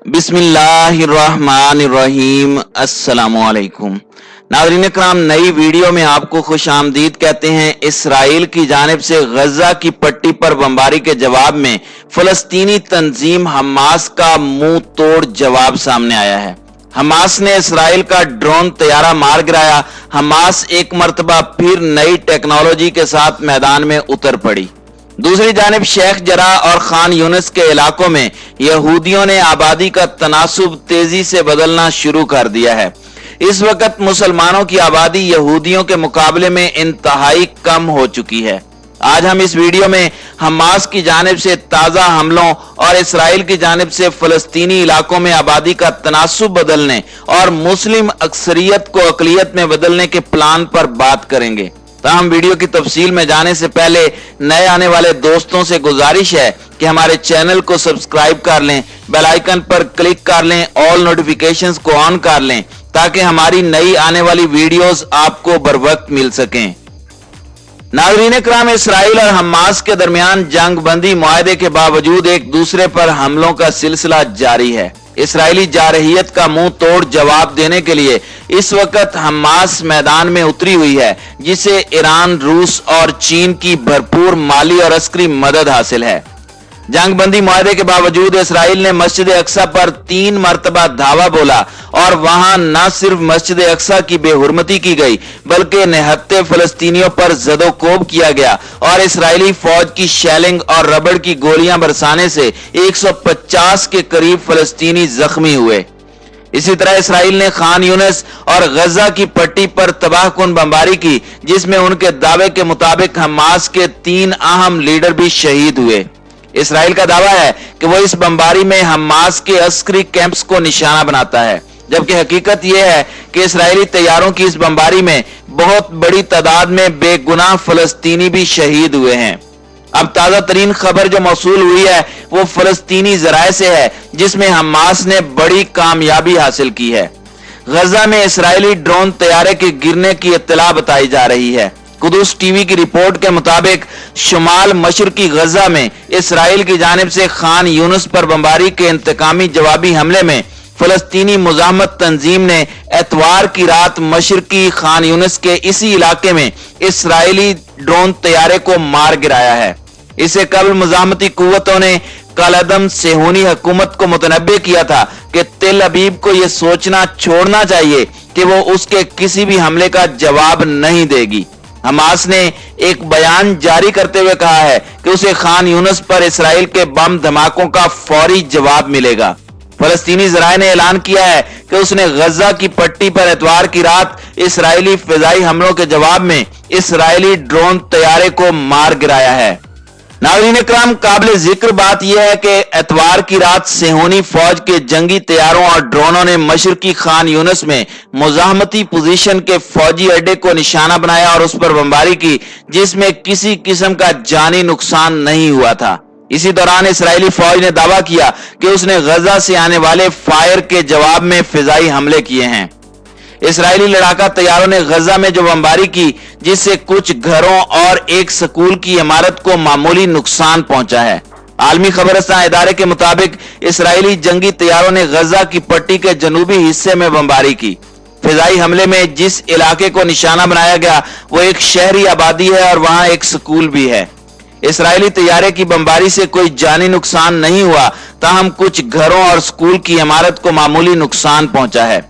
बिस्मिल्लाहिर्रहमानिर्रहीम। अस्सलामुअलैकुम नाज़रीन इकराम, नई वीडियो में आपको खुश आमदीद कहते हैं। इसराइल की जानिब से गजा की पट्टी पर बमबारी के जवाब में फलस्तीनी तंजीम हमास का मुंह तोड़ जवाब सामने आया है। हमास ने इसराइल का ड्रोन तैयारा मार गिराया। हमास एक मर्तबा फिर नई टेक्नोलॉजी के साथ मैदान में उतर पड़ी। दूसरी जानिब शेख जरा और खान यूनिस के इलाकों में यहूदियों ने आबादी का तनासुब तेजी से बदलना शुरू कर दिया है। इस वक्त मुसलमानों की आबादी यहूदियों के मुकाबले में इंतहाई कम हो चुकी है। आज हम इस वीडियो में हमास की जानिब से ताज़ा हमलों और इसराइल की जानिब से फलस्तीनी इलाकों में आबादी का तनासुब बदलने और मुस्लिम अक्सरियत को अकलियत में बदलने के प्लान पर बात करेंगे। ताहम वीडियो की तफसील में जाने से पहले नए आने वाले दोस्तों से गुजारिश है कि हमारे चैनल को सब्सक्राइब कर लें, बेल आइकन पर क्लिक कर लें, ऑल नोटिफिकेशंस को ऑन कर लें ताकि हमारी नई आने वाली वीडियोस आपको बर वक्त मिल सकें। नाज़रीन इकराम, इसराइल और हमास के दरमियान जंग बंदी मुआहदे के बावजूद एक दूसरे पर हमलों का सिलसिला जारी है। इसराइली जारहियत का मुंह तोड़ जवाब देने के लिए इस वक्त हमास मैदान में उतरी हुई है, जिसे ईरान, रूस और चीन की भरपूर माली और अस्करी मदद हासिल है। जंग बंदी मुआहदे के बावजूद इसराइल ने मस्जिद अक्सा पर 3 मरतबा धावा बोला और वहां न सिर्फ मस्जिद अक्सा की बेहुरमती की गई बल्कि निहत्ते फलस्तीनियों पर जदोकोब किया गया और इसराइली फौज की शेलिंग और रबड़ की गोलियां बरसाने से 150 के करीब फलस्तीनी जख्मी हुए। इसी तरह इसराइल ने खान यूनिस और गजा की पट्टी पर तबाहकुन बमबारी की, जिसमें उनके दावे के मुताबिक हमास के 3 अहम लीडर भी शहीद हुए। इसराइल का दावा है कि वो इस बमबारी में हमास के अस्करी कैंप्स को निशाना बनाता है, जबकि हकीकत यह है कि इसराइली तैयारों की इस बमबारी में बहुत बड़ी तादाद में बेगुनाह फलस्तीनी भी शहीद हुए हैं। अब ताजा तरीन खबर जो मौसूल हुई है वो फलस्तीनी जराए से है, जिसमें हमास ने बड़ी कामयाबी हासिल की है। गजा में इसराइली ड्रोन तैयारे के गिरने की इत्तला बताई जा रही है। कुदूस टीवी की रिपोर्ट के मुताबिक शुमाल मशरकी गजा में इसराइल की जानिब से खान यूनिस पर बमबारी के इंतकामी जवाबी हमले में फलस्तीनी मुजाहमत तंजीम ने एतवार की रात मशरकी खान यूनिस के इसी इलाके में इसराइली ड्रोन तैयारे को मार गिराया है। इससे कबल मुजाहमती कुव्वतों ने कलअदम सेहूनी हुकूमत को मुतनब्बे किया था कि तेल अबीब को यह सोचना छोड़ना चाहिए कि वो उसके किसी भी हमले का जवाब नहीं देगी। हमास ने एक बयान जारी करते हुए कहा है कि उसे खान यूनिस पर इसराइल के बम धमाकों का फौरी जवाब मिलेगा। फलस्तीनी जराए ने ऐलान किया है कि उसने गजा की पट्टी पर एतवार की रात इसराइली फिजाई हमलों के जवाब में इसराइली ड्रोन तैयारे को मार गिराया है। नाज़रीन इकराम, काबिल जिक्र बात यह है कि एतवार की रात सेहूनी फौज के जंगी तैयारों और ड्रोनों ने मशरकी खान यूनिस में मुजाहमती पोजीशन के फौजी अड्डे को निशाना बनाया और उस पर बमबारी की, जिसमें किसी किस्म का जानी नुकसान नहीं हुआ था। इसी दौरान इसराइली फौज ने दावा किया कि उसने गजा से आने वाले फायर के जवाब में फिजाई हमले किए हैं। इसराइली लड़ाका तैयारों ने गजा में जो बमबारी की, जिससे कुछ घरों और एक स्कूल की इमारत को मामूली नुकसान पहुंचा है। आलमी खबरस्तान इदारे के मुताबिक इसराइली जंगी तैयारों ने गजा की पट्टी के जनूबी हिस्से में बमबारी की। फिजाई हमले में जिस इलाके को निशाना बनाया गया वो एक शहरी आबादी है और वहां एक स्कूल भी है। इसराइली तैयारे की बमबारी से कोई जानी नुकसान नहीं हुआ, ताहम कुछ घरों और स्कूल की इमारत को मामूली नुकसान पहुंचा है।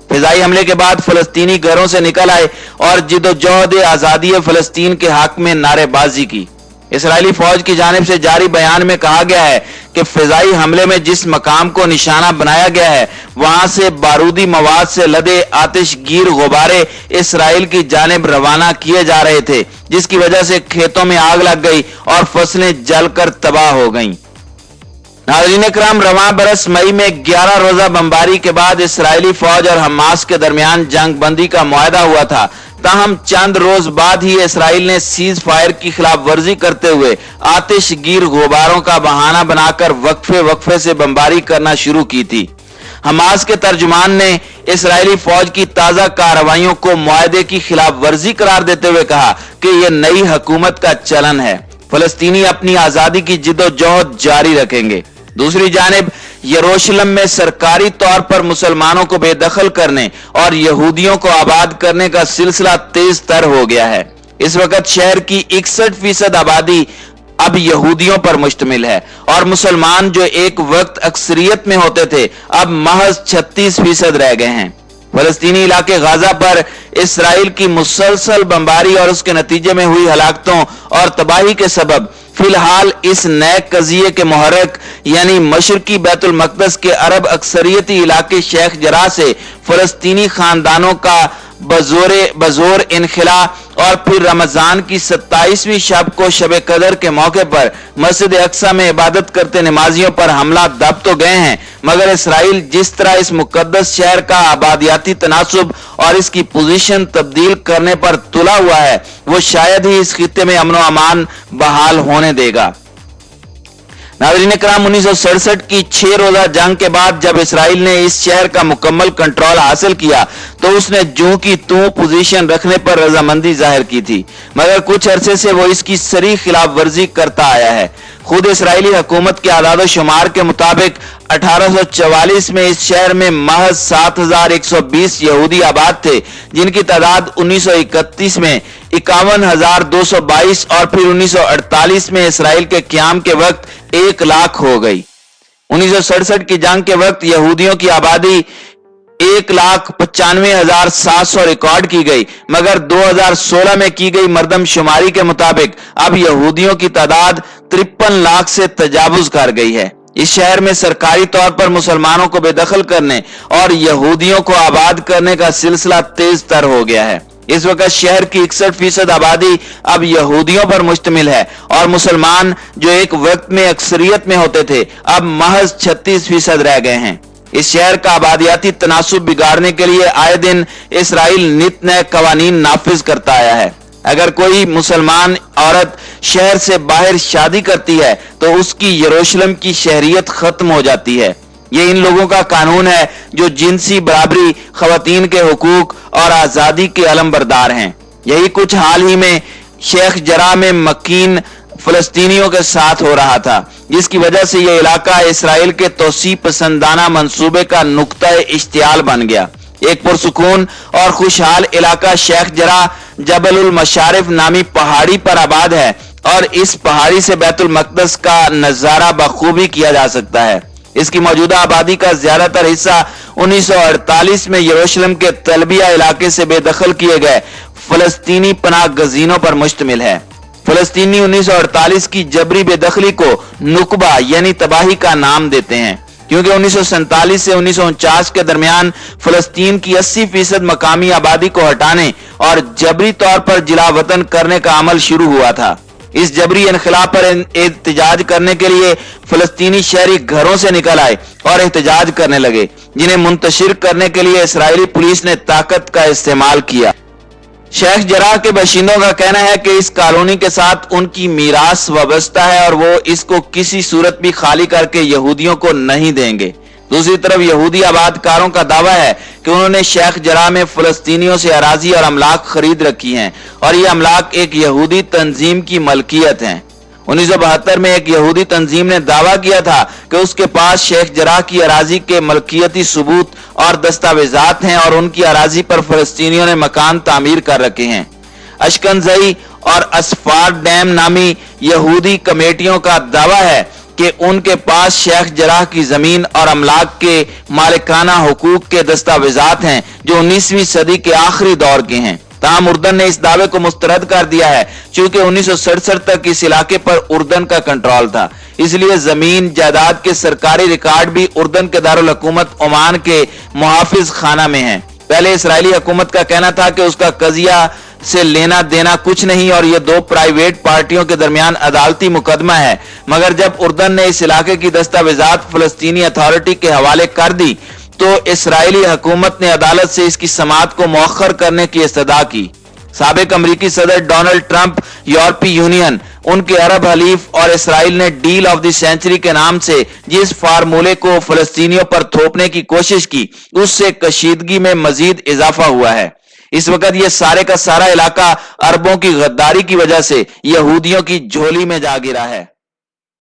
फिजाई हमले के बाद फलस्तीनी घरों से निकल आए और जिदोजहद आजादी फलस्तीन के हक में नारेबाजी की। इसराइली फौज की जानिब से जारी बयान में कहा गया है कि फिजाई हमले में जिस मकाम को निशाना बनाया गया है वहां से बारूदी मवाद से लदे आतिशगीर गुब्बारे इसराइल की जानिब रवाना किए जा रहे थे, जिसकी वजह से खेतों में आग लग गई और फसलें जलकर तबाह हो गईं। नाज़रीन इकराम, रवां बरस मई में 11 रोजा बमबारी के बाद इसराइली फौज और हमास के दरमियान जंग बंदी का मुआहदा हुआ था। ताहम चंद रोज बाद ही इसराइल ने सीज फायर की खिलाफ वर्जी करते हुए आतिशगीर गुब्बारों का बहाना बनाकर वक्फे से बमबारी करना शुरू की थी। हमास के तर्जुमान ने इसराइली फौज की ताजा कार्रवाइयों को मुआहदे की खिलाफ वर्जी करार देते हुए कहा कि यह नई हुकूमत का चलन है, फलस्तीनी अपनी आजादी की जिद्दोजहद जारी रखेंगे। दूसरी जानिब यरूशलेम में सरकारी तौर पर मुसलमानों को बेदखल करने और यहूदियों को आबाद करने का सिलसिला तेज तर हो गया है। इस वक्त शहर की 61% आबादी अब यहूदियों पर मुश्तमिल है और मुसलमान जो एक वक्त अक्सरियत में होते थे अब महज 36% रह गए हैं। फलस्तीनी इलाके गाजा पर इसराइल की मुसलसल बमबारी और उसके नतीजे में हुई हलाकतों और तबाही के सबब फिलहाल इस नए कजिए के मुहर्रिक यानी मशरकी बैतुल मक़दस के अरब अक्सरियती इलाके शेख जराह से फलस्तीनी खानदानों का बजोर इनखिला और फिर रमजान की 27वीं शब को शब कदर के मौके पर मस्जिद अक्सा में इबादत करते नमाजियों पर हमला दब तो गए हैं, मगर इसराइल जिस तरह इस मुकद्दस शहर का आबादियाती तनासुब और इसकी पोजीशन तब्दील करने पर तुला हुआ है, वो शायद ही इस खित्ते में अमन व अमान बहाल होने देगा। नाज़रीन इकराम, 1967 की 6 रोजा जंग के बाद जब इसराइल ने इस शहर का मुकम्मल कंट्रोल हासिल किया तो उसने जूं की तूं पोजीशन रखने पर रजामंदी जाहिर की थी, मगर कुछ अरसे से वो इसकी सरी खिलाफ वर्जी करता आया है। खुद इसराइली हुकूमत के आदाद शुमार के मुताबिक 1844 में इस शहर में महज 7120 यहूदी आबाद थे, जिनकी तादाद 1931 में 51,222 और फिर 1948 में इसराइल के क़याम के वक्त 1 लाख हो गई। 1967 की जंग के वक्त यहूदियों की आबादी 1,95,700 रिकॉर्ड की गई, मगर 2016 में की गई मर्दमशुमारी के मुताबिक अब यहूदियों की तादाद 53 लाख से तजावुज कर गई है। इस शहर में सरकारी तौर पर मुसलमानों को बेदखल करने और यहूदियों को आबाद करने का सिलसिला तेज तर हो गया है। इस वक्त शहर की 61% आबादी अब यहूदियों पर मुश्तमिल है और मुसलमान जो एक वक्त में अक्सरियत में होते थे अब महज 36% रह गए हैं। इस शहर का आबादियाती तनासुब बिगाड़ने के लिए आए दिन इसराइल नित नए कवानीन नाफिज करता आया है। अगर कोई मुसलमान औरत शहर से बाहर शादी करती है तो उसकी यरूशलेम की शहरियत खत्म हो जाती है। ये इन लोगों का कानून है जो जिनसी बराबरी, खवातीन के हुकूक और आजादी के अलमबरदार हैं। यही कुछ हाल ही में शेख जराह में मकीन फलस्तीनियों के साथ हो रहा था, जिसकी वजह से यह इलाका इसराइल के तोसी पसंदाना मंसूबे का नुक्ता इश्तियाल बन गया। एक पुरसुकून और खुशहाल इलाका शेख जराह जबलुल मशारिफ नामी पहाड़ी पर आबाद है और इस पहाड़ी से बैतुल मक़दस का नजारा बखूबी किया जा सकता है। इसकी मौजूदा आबादी का ज्यादातर हिस्सा 1948 में यरूशलेम के तलबिया इलाके से बेदखल किए गए फलस्तीनी पनाह गजीनों पर मुश्तमिल है। फलस्तीनी 1948 की जबरी बेदखली को नुकबा यानी तबाही का नाम देते हैं, क्योंकि 1947 से 1949 के दरमियान फलस्तीन की 80% मकामी आबादी को हटाने और जबरी तौर पर जिला वतन करने का अमल शुरू हुआ था। इस जबरी इनखिलाब पर एहतजाज करने के लिए फलस्तीनी शहरी घरों से निकल आए और एहतजाज करने लगे, जिन्हें मुंतशिर करने के लिए इसराइली पुलिस ने ताकत का इस्तेमाल किया। शेख जराह के बाशिंदों का कहना है कि इस कॉलोनी के साथ उनकी मीरास वाबस्ता है और वो इसको किसी सूरत भी खाली करके यहूदियों को नहीं देंगे। दूसरी तरफ यहूदी आबादकारों का दावा है कि उन्होंने शेख जराह में फलस्तीनियों से अराजी और अमलाक खरीद रखी हैं और ये अमलाक एक यहूदी तंजीम की मलकियत हैं। 1972 में एक यहूदी तंजीम ने दावा किया था कि उसके पास शेख जराह की अराजी के मलकियती सबूत और दस्तावेजात हैं और उनकी अराजी पर फलस्तीनियों ने मकान तामीर कर रखे हैं। अशकनज़ई और असफार डैम नामी यहूदी कमेटियों का दावा है कि उनके पास शेख जराह की जमीन और अमलाक के मालिकाना हुकूक के दस्तावेजात हैं जो 19वीं सदी के आखिरी दौर के हैं। ताहम उर्दन ने इस दावे को मुस्तरद कर दिया है, चूंकि 1967 तक इस इलाके पर उर्दन का कंट्रोल था, इसलिए जमीन जायदाद के सरकारी रिकॉर्ड भी उर्दन के दारुल हुकूमत ओमान के मुहाफिज खाना में है। पहले इसराइली हुकूमत का कहना था कि उसका कजिया से लेना देना कुछ नहीं और ये दो प्राइवेट पार्टियों के दरमियान अदालती मुकदमा है, मगर जब उर्दन ने इस इलाके की दस्तावेजात फलस्तीनी अथॉरिटी के हवाले कर दी तो इसराइली हुकूमत ने अदालत से इसकी समाअत को मौखर करने की इस्तदा की। साबिक अमरीकी सदर डोनाल्ड ट्रंप, यूरोपीय यूनियन, उनके अरब हलीफ और इसराइल ने डील ऑफ द सेंचुरी के नाम से जिस फार्मूले को फलस्तीनियों पर थोपने की कोशिश की, उससे कशीदगी में मजीद इजाफा हुआ है। इस वक्त ये सारे का सारा इलाका अरबों की गद्दारी की वजह से यहूदियों की झोली में जा गिरा है।